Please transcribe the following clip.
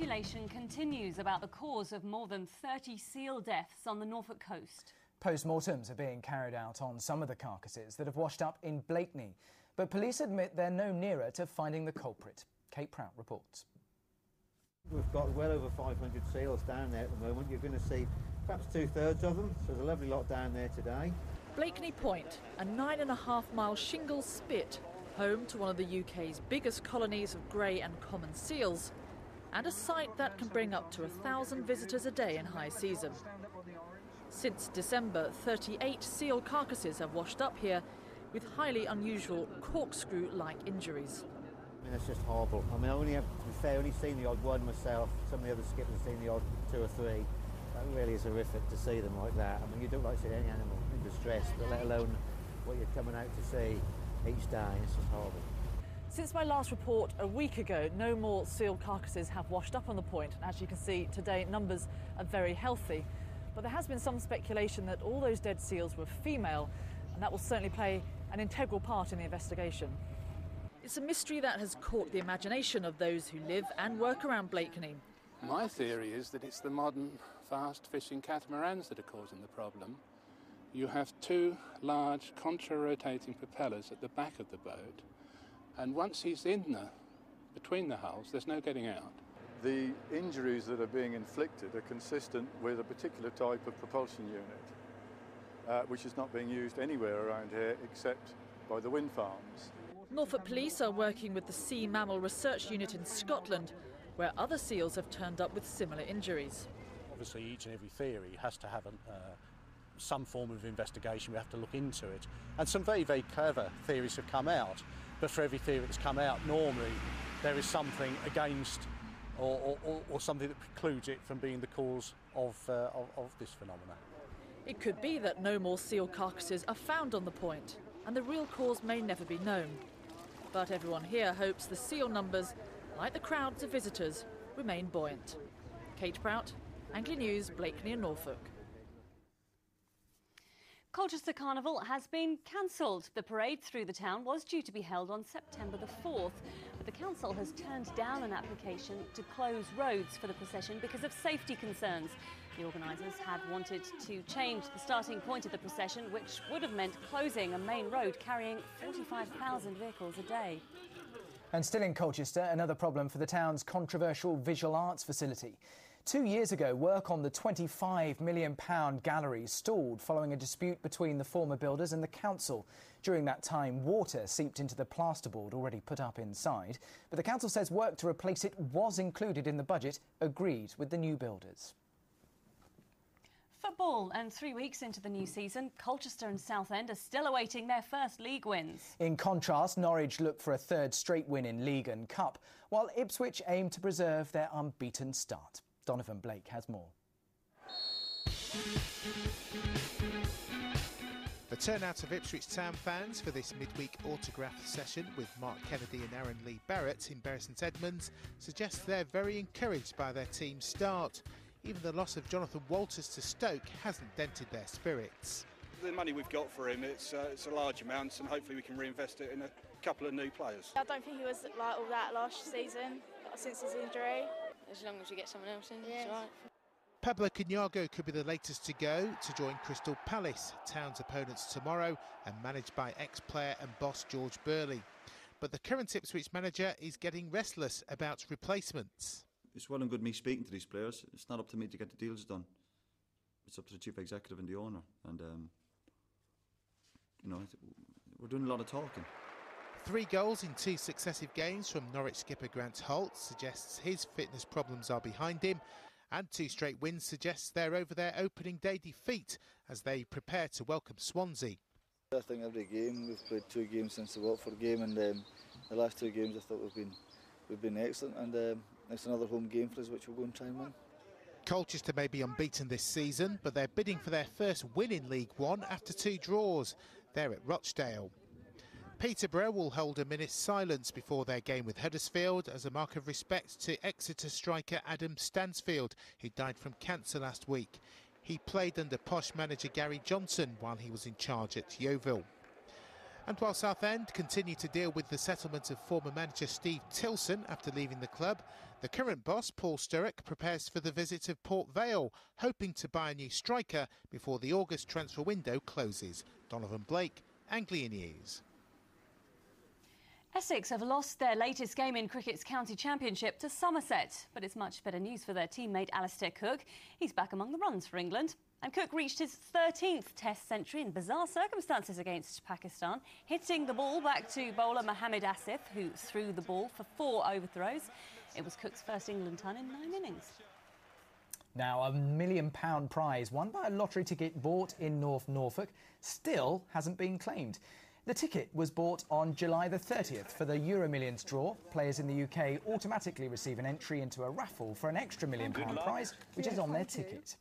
speculation continues about the cause of more than 30 seal deaths on the Norfolk coast. Post-mortems are being carried out on some of the carcasses that have washed up in Blakeney, but police admit they're no nearer to finding the culprit. Kate Prout reports. We've got well over 500 seals down there at the moment. You're going to see perhaps 2/3 of them, so there's a lovely lot down there today. Blakeney Point, a 9.5-mile shingle spit, home to one of the UK's biggest colonies of grey and common seals, and a site that can bring up to 1,000 visitors a day in high season. Since December, 38 seal carcasses have washed up here with highly unusual corkscrew-like injuries. I mean, it's just horrible. I mean, to be fair, I only seen the odd one myself. Some of the other skippers have seen the odd 2 or 3. That really is horrific to see them like that. I mean, you don't like to see any animal in distress, but let alone what you're coming out to see each day. It's just horrible. Since my last report a week ago, no more seal carcasses have washed up on the point. And as you can see today, numbers are very healthy. But there has been some speculation that all those dead seals were female, and that will certainly play an integral part in the investigation. It's a mystery that has caught the imagination of those who live and work around Blakeney. My theory is that it's the modern fast-fishing catamarans that are causing the problem. You have 2 large contra-rotating propellers at the back of the boat, and once he's between the hulls, there's no getting out. The injuries that are being inflicted are consistent with a particular type of propulsion unit, which is not being used anywhere around here except by the wind farms. Norfolk police are working with the Sea Mammal Research Unit in Scotland, where other seals have turned up with similar injuries. Obviously, each and every theory has to have some form of investigation. We have to look into it. And some very, very clever theories have come out. But for every theory that's come out, normally there is something against or something that precludes it from being the cause of this phenomenon. It could be that no more seal carcasses are found on the point, and the real cause may never be known. But everyone here hopes the seal numbers, like the crowds of visitors, remain buoyant. Kate Prout, Anglia News, Blakeney and Norfolk. Colchester Carnival has been cancelled. The parade through the town was due to be held on September the 4th, but the council has turned down an application to close roads for the procession because of safety concerns. The organisers had wanted to change the starting point of the procession, which would have meant closing a main road carrying 45,000 vehicles a day. And still in Colchester, another problem for the town's controversial visual arts facility. 2 years ago, work on the £25 million gallery stalled following a dispute between the former builders and the council. During that time, water seeped into the plasterboard already put up inside. But the council says work to replace it was included in the budget agreed with the new builders. Football, and 3 weeks into the new season, Colchester and Southend are still awaiting their first league wins. In contrast, Norwich look for a 3rd straight win in League and Cup, while Ipswich aim to preserve their unbeaten start. Donovan Blake has more. The turnout of Ipswich Town fans for this midweek autograph session with Mark Kennedy and Aaron Lee Barrett in Bury St Edmunds suggests they're very encouraged by their team's start. Even the loss of Jonathan Walters to Stoke hasn't dented their spirits. The money we've got for him, it's a large amount, and hopefully we can reinvest it in a couple of new players. I don't think he was like all that last season, since his injury. As long as we get someone else in, it's all right. Pablo Cunyago could be the latest to go to join Crystal Palace, Town's opponents tomorrow, and managed by ex-player and boss George Burley. But the current Ipswich manager is getting restless about replacements. It's well and good me speaking to these players. It's not up to me to get the deals done. It's up to the chief executive and the owner. And, we're doing a lot of talking. 3 goals in 2 successive games from Norwich skipper Grant Holt suggests his fitness problems are behind him. And 2 straight wins suggests they're over their opening day defeat as they prepare to welcome Swansea. I think every game, we've played 2 games since the Watford game, and the last 2 games I thought we've been excellent, and it's another home game for us which we'll go and try and win. Colchester may be unbeaten this season, but they're bidding for their first win in League One after 2 draws. They're at Rochdale. Peterborough will hold a minute's silence before their game with Huddersfield as a mark of respect to Exeter striker Adam Stansfield, who died from cancer last week. He played under posh manager Gary Johnson while he was in charge at Yeovil. And while Southend continue to deal with the settlement of former manager Steve Tilson after leaving the club, the current boss, Paul Sturrock, prepares for the visit of Port Vale, hoping to buy a new striker before the August transfer window closes. Donovan Blake, Anglia News. Essex have lost their latest game in cricket's county championship to Somerset, but it's much better news for their teammate Alastair Cook. He's back among the runs for England. And Cook reached his 13th Test century in bizarre circumstances against Pakistan, hitting the ball back to bowler Mohammad Asif, who threw the ball for 4 overthrows. It was Cook's first England ton in 9 innings. Now, a £1 million prize won by a lottery ticket bought in North Norfolk still hasn't been claimed. The ticket was bought on July the 30th for the Euro Millions draw. Players in the UK automatically receive an entry into a raffle for an extra £1 million prize, which is on their ticket.